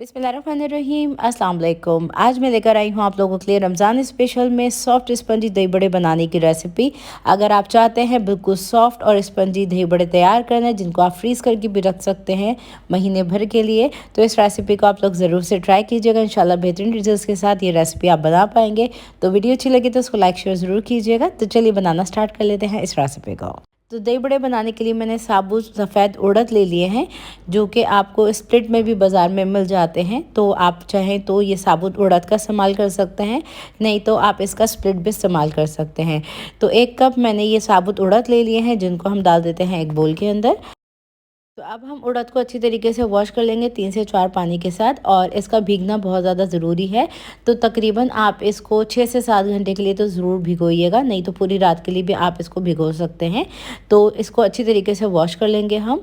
बिस्मिल्लाहिर्रहमानिर्रहीम, अस्सलाम वालेकुम। आज मैं लेकर आई हूँ आप लोगों के लिए रमज़ान स्पेशल में सॉफ्ट स्पंजी दही बड़े बनाने की रेसिपी। अगर आप चाहते हैं बिल्कुल सॉफ्ट और स्पंजी दही बड़े तैयार करना जिनको आप फ्रीज़ करके भी रख सकते हैं महीने भर के लिए, तो इस रेसिपी को आप लोग ज़रूर से ट्राई कीजिएगा। इंशाल्लाह बेहतरीन रिजल्ट्स के साथ ये रेसिपी आप बना पाएंगे। तो वीडियो अच्छी लगी तो उसको लाइक शेयर ज़रूर कीजिएगा। तो चलिए बनाना स्टार्ट कर लेते हैं इस रेसिपी को। तो दही बड़े बनाने के लिए मैंने साबुत सफ़ेद उड़द ले लिए हैं, जो कि आपको स्प्लिट में भी बाज़ार में मिल जाते हैं। तो आप चाहें तो ये साबुत उड़द का इस्तेमाल कर सकते हैं, नहीं तो आप इसका स्प्लिट भी इस्तेमाल कर सकते हैं। तो 1 कप मैंने ये साबुत उड़द ले लिए हैं, जिनको हम डाल देते हैं एक बोल के अंदर। तो अब हम उड़द को अच्छी तरीके से वॉश कर लेंगे 3 से 4 पानी के साथ, और इसका भीगना बहुत ज़्यादा ज़रूरी है। तो तकरीबन आप इसको 6 से 7 घंटे के लिए तो ज़रूर भिगोइएगा, नहीं तो पूरी रात के लिए भी आप इसको भिगो सकते हैं। तो इसको अच्छी तरीके से वॉश कर लेंगे हम।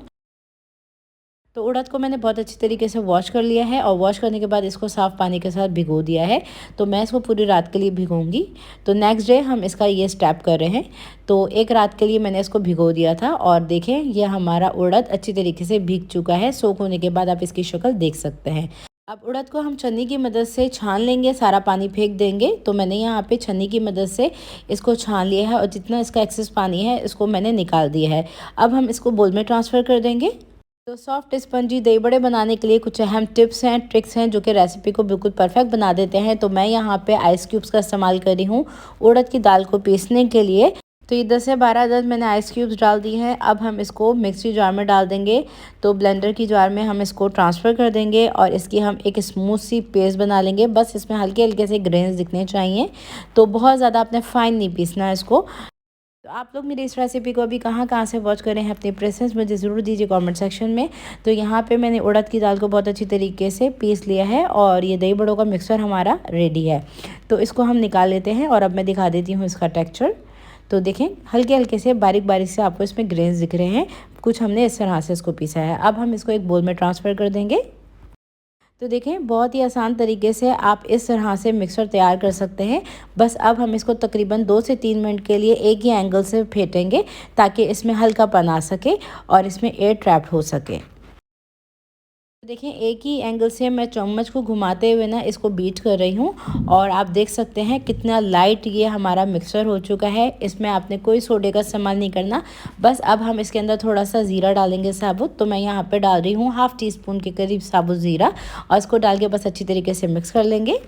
तो उड़द को मैंने बहुत अच्छी तरीके से वॉश कर लिया है, और वॉश करने के बाद इसको साफ़ पानी के साथ भिगो दिया है। तो मैं इसको पूरी रात के लिए भिगोऊंगी। तो नेक्स्ट डे हम इसका ये स्टेप कर रहे हैं। तो एक रात के लिए मैंने इसको भिगो दिया था, और देखें ये हमारा उड़द अच्छी तरीके से भीग चुका है। सोख होने के बाद आप इसकी शक्ल देख सकते हैं। अब उड़द को हम छन्नी की मदद से छान लेंगे, सारा पानी फेंक देंगे। तो मैंने यहाँ पे छन्नी की मदद से इसको छान लिया है, और जितना इसका एक्सेस पानी है इसको मैंने निकाल दिया है। अब हम इसको बोल में ट्रांसफ़र कर देंगे। तो सॉफ्ट स्पंजी दही बड़े बनाने के लिए कुछ अहम टिप्स हैं, ट्रिक्स हैं, जो कि रेसिपी को बिल्कुल परफेक्ट बना देते हैं। तो मैं यहाँ पे आइस क्यूब्स का इस्तेमाल कर रही हूँ उड़द की दाल को पीसने के लिए। तो ये 10 से 12 अदद मैंने आइस क्यूब्स डाल दी हैं। अब हम इसको मिक्सी जार में डाल देंगे। तो ब्लेंडर की जार में हम इसको ट्रांसफ़र कर देंगे, और इसकी हम एक स्मूथ सी पेस्ट बना लेंगे। बस इसमें हल्के हल्के से ग्रेन्स दिखने चाहिए, तो बहुत ज़्यादा आपने फ़ाइन नहीं पीसना है इसको। तो आप लोग मेरी इस रेसिपी को अभी कहाँ कहाँ से वॉच करें हैं, अपने प्रेफरेंस मुझे ज़रूर दीजिए कमेंट सेक्शन में। तो यहाँ पे मैंने उड़द की दाल को बहुत अच्छी तरीके से पीस लिया है, और ये दही बड़ों का मिक्सर हमारा रेडी है। तो इसको हम निकाल लेते हैं, और अब मैं दिखा देती हूँ इसका टेक्सचर। तो देखें हल्के हल्के से बारीक बारीक से आपको इसमें ग्रेन्स दिख रहे हैं। कुछ हमने इस तरह से इसको पीसा है। अब हम इसको एक बोल में ट्रांसफ़र कर देंगे। तो देखें बहुत ही आसान तरीके से आप इस तरह से मिक्सर तैयार कर सकते हैं। बस अब हम इसको तकरीबन 2 से 3 मिनट के लिए एक ही एंगल से फेंटेंगे, ताकि इसमें हल्कापन आ सके और इसमें एयर ट्रैप्ड हो सके। देखें एक ही एंगल से मैं चम्मच को घुमाते हुए ना इसको बीट कर रही हूँ, और आप देख सकते हैं कितना लाइट ये हमारा मिक्सर हो चुका है। इसमें आपने कोई सोडे का इस्तेमाल नहीं करना। बस अब हम इसके अंदर थोड़ा सा ज़ीरा डालेंगे साबुत। तो मैं यहाँ पे डाल रही हूँ हाफ़ टी स्पून के करीब साबुत ज़ीरा, और इसको डाल के बस अच्छी तरीके से मिक्स कर लेंगे।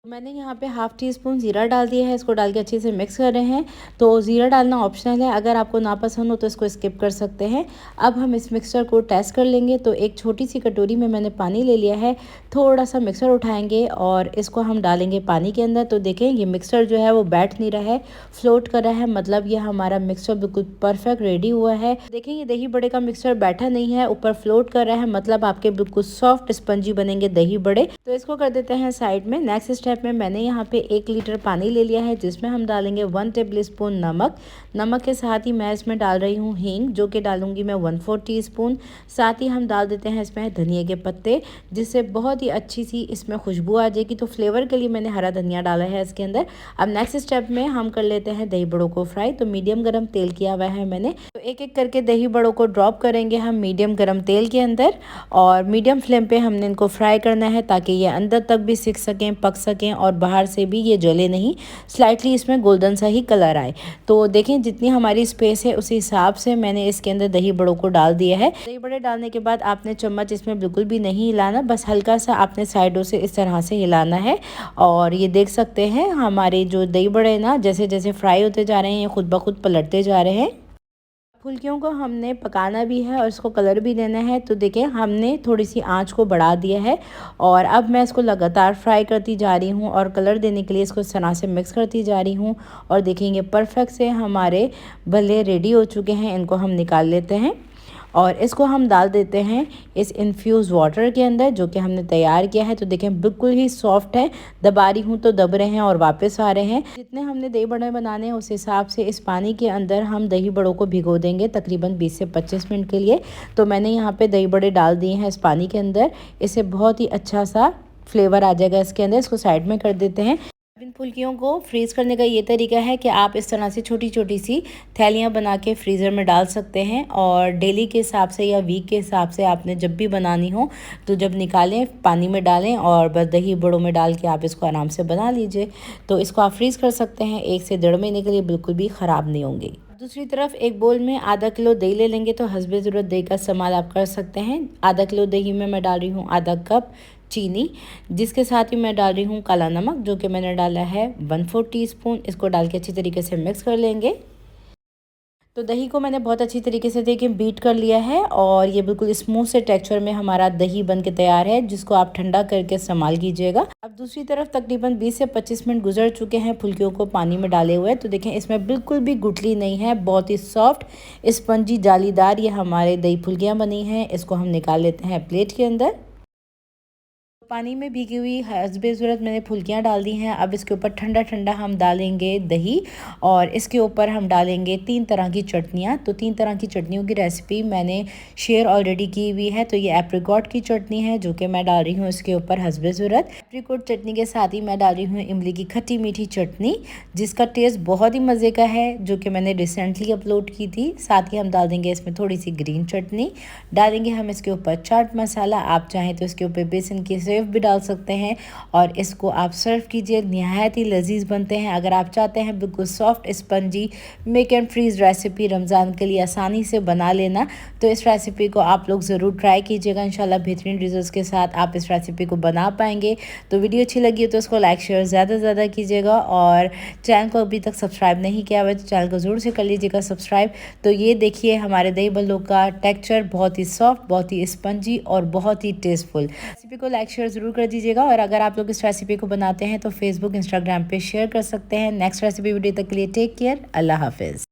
मैंने यहाँ पे हाफ़ टी स्पून ज़ीरा डाल दिया है, इसको डाल के अच्छे से मिक्स कर रहे हैं। तो ज़ीरा डालना ऑप्शनल है, अगर आपको ना पसंद हो तो इसको स्किप कर सकते हैं। अब हम इस मिक्सचर को टेस्ट कर लेंगे। तो एक छोटी सी कटोरी में मैंने पानी ले लिया है। थोड़ा सा मिक्सर उठाएंगे और इसको हम डालेंगे पानी के अंदर। तो देखें ये मिक्सचर जो है वो बैठ नहीं रहा है, फ्लोट कर रहा है, मतलब ये हमारा मिक्सचर बिल्कुल परफेक्ट रेडी हुआ है। देखें ये दही बड़े का मिक्सचर बैठा नहीं है, ऊपर फ्लोट कर रहा है, मतलब आपके बिल्कुल सॉफ्ट स्पंजी बनेंगे दही बड़े। तो इसको कर देते हैं साइड में। नेक्स्ट स्टेप में मैंने यहाँ पे 1 लीटर पानी ले लिया है, जिसमें हम डालेंगे 1 टेबल स्पून नमक। नमक के साथ ही मैं इसमें डाल रही हूँ हींग, जो कि डालूंगी मैं 1/4 टीस्पून। साथ ही हम डाल देते हैं इसमें धनिया के पत्ते, जिससे बहुत ही अच्छी सी इसमें खुशबू आ जाएगी। तो फ्लेवर के लिए मैंने हरा धनिया डाला है इसके अंदर। अब नेक्स्ट स्टेप में हम कर लेते हैं दही बड़ों को फ्राई। तो मीडियम गर्म तेल किया हुआ है मैंने। तो एक एक करके दही बड़ों को ड्रॉप करेंगे हम मीडियम गर्म तेल के अंदर, और मीडियम फ्लेम पे हमने इनको फ्राई करना है, ताकि ये अंदर तक भी सिक सकें, पक सकें, और बाहर से भी ये जले नहीं, स्लाइटली इसमें गोल्डन सा ही कलर आए। तो देखें जितनी हमारी स्पेस है उसी हिसाब से मैंने इसके अंदर दही बड़ों को डाल दिया है। दही बड़े डालने के बाद आपने चम्मच इसमें बिल्कुल भी नहीं हिलाना, बस हल्का सा आपने साइडों से इस तरह से हिलाना है। और ये देख सकते हैं हमारे जो दही बड़े ना जैसे जैसे फ्राई होते जा रहे हैं, ये खुद ब खुद पलटते जा रहे हैं। फुल्कियों को हमने पकाना भी है और इसको कलर भी देना है। तो देखिए हमने थोड़ी सी आंच को बढ़ा दिया है, और अब मैं इसको लगातार फ्राई करती जा रही हूँ, और कलर देने के लिए इसको इस तरह से मिक्स करती जा रही हूँ। और देखेंगे परफेक्ट से हमारे भल्ले रेडी हो चुके हैं। इनको हम निकाल लेते हैं, और इसको हम डाल देते हैं इस इन्फ्यूज़ वाटर के अंदर, जो कि हमने तैयार किया है। तो देखें बिल्कुल ही सॉफ्ट है, दबा रही हूँ तो दब रहे हैं और वापस आ रहे हैं। जितने हमने दही बड़े बनाने हैं उस हिसाब से इस पानी के अंदर हम दही बड़ों को भिगो देंगे तकरीबन 20 से 25 मिनट के लिए। तो मैंने यहाँ पे दही बड़े डाल दिए हैं इस पानी के अंदर। इससे बहुत ही अच्छा सा फ्लेवर आ जाएगा इसके अंदर। इसको साइड में कर देते हैं। इन फुल्कियों को फ्रीज़ करने का ये तरीका है कि आप इस तरह से छोटी छोटी सी थैलियाँ बना के फ्रीज़र में डाल सकते हैं और डेली के हिसाब से या वीक के हिसाब से आपने जब भी बनानी हो तो जब निकालें पानी में डालें और बस दही बड़ों में डाल के आप इसको आराम से बना लीजिए। तो इसको आप फ्रीज़ कर सकते हैं 1 से 1.5 महीने के लिए, बिल्कुल भी ख़राब नहीं होंगे। दूसरी तरफ एक बोल में आधा किलो दही ले लेंगे तो हस्बे ज़रूरत दही का इस्तेमाल आप कर सकते हैं। आधा किलो दही में मैं डाल रही हूँ आधा कप चीनी, जिसके साथ ही मैं डाल रही हूँ काला नमक जो कि मैंने डाला है 1/4 टीस्पून। इसको डाल के अच्छी तरीके से मिक्स कर लेंगे। तो दही को मैंने बहुत अच्छी तरीके से देखिए बीट कर लिया है और ये बिल्कुल स्मूथ से टेक्सचर में हमारा दही बन के तैयार है, जिसको आप ठंडा करके इस्तेमाल कीजिएगा। अब दूसरी तरफ तकरीबन 20 से 25 मिनट गुजर चुके हैं फुल्कियों को पानी में डाले हुए। तो देखें इसमें बिल्कुल भी गुठली नहीं है, बहुत ही सॉफ्ट स्पंजी जालीदार ये हमारे दही फुल्कियाँ बनी हैं। इसको हम निकाल लेते हैं प्लेट के अंदर। पानी में भीगी हुई हस्बे ज़रूरत मैंने फुल्कियाँ डाल दी हैं। अब इसके ऊपर ठंडा ठंडा हम डालेंगे दही और इसके ऊपर हम डालेंगे 3 तरह की चटनियाँ। तो 3 तरह की चटनियों की रेसिपी मैंने शेयर ऑलरेडी की हुई है। तो ये एप्रिकॉट की चटनी है जो कि मैं डाल रही हूँ इसके ऊपर हस्बे ज़रूरत। एप्रिकॉट चटनी के साथ ही मैं डाल रही हूँ इमली की खट्टी मीठी चटनी, जिसका टेस्ट बहुत ही मज़े का है, जो कि मैंने रिसेंटली अपलोड की थी। साथ ही हम डाल देंगे इसमें थोड़ी सी ग्रीन चटनी, डालेंगे हम इसके ऊपर चाट मसाला। आप चाहें तो इसके ऊपर बेसन की भी डाल सकते हैं और इसको आप सर्व कीजिए। नहायत ही लजीज बनते हैं। अगर आप चाहते हैं बिल्कुल soft spongy make and freeze recipe Ramzan के लिए आसानी से बना लेना, तो इस रेसिपी को आप लोग ज़रूर ट्राई कीजिएगा। इंशाल्लाह बेहतरीन रिजल्ट्स के साथ आप इस रेसिपी को बना पाएंगे। तो वीडियो अच्छी लगी हो तो इसको लाइक शेयर ज़्यादा से ज़्यादा कीजिएगा और चैनल को अभी तक सब्सक्राइब नहीं किया हुआ तो चैनल को ज़रूर से कर लीजिएगा सब्सक्राइब। तो ये देखिए हमारे दही बल्लों का टेक्सचर बहुत ही सॉफ्ट, बहुत ही स्पंजी और बहुत ही टेस्टफुल। रेसिपी को लाइक शेयर ज़रूर कर दीजिएगा और अगर आप लोग इस रेसिपी को बनाते हैं तो फेसबुक इंस्टाग्राम पे शेयर कर सकते हैं। नेक्स्ट रेसिपी वीडियो तक के लिए टेक केयर, अल्लाह हाफिज़।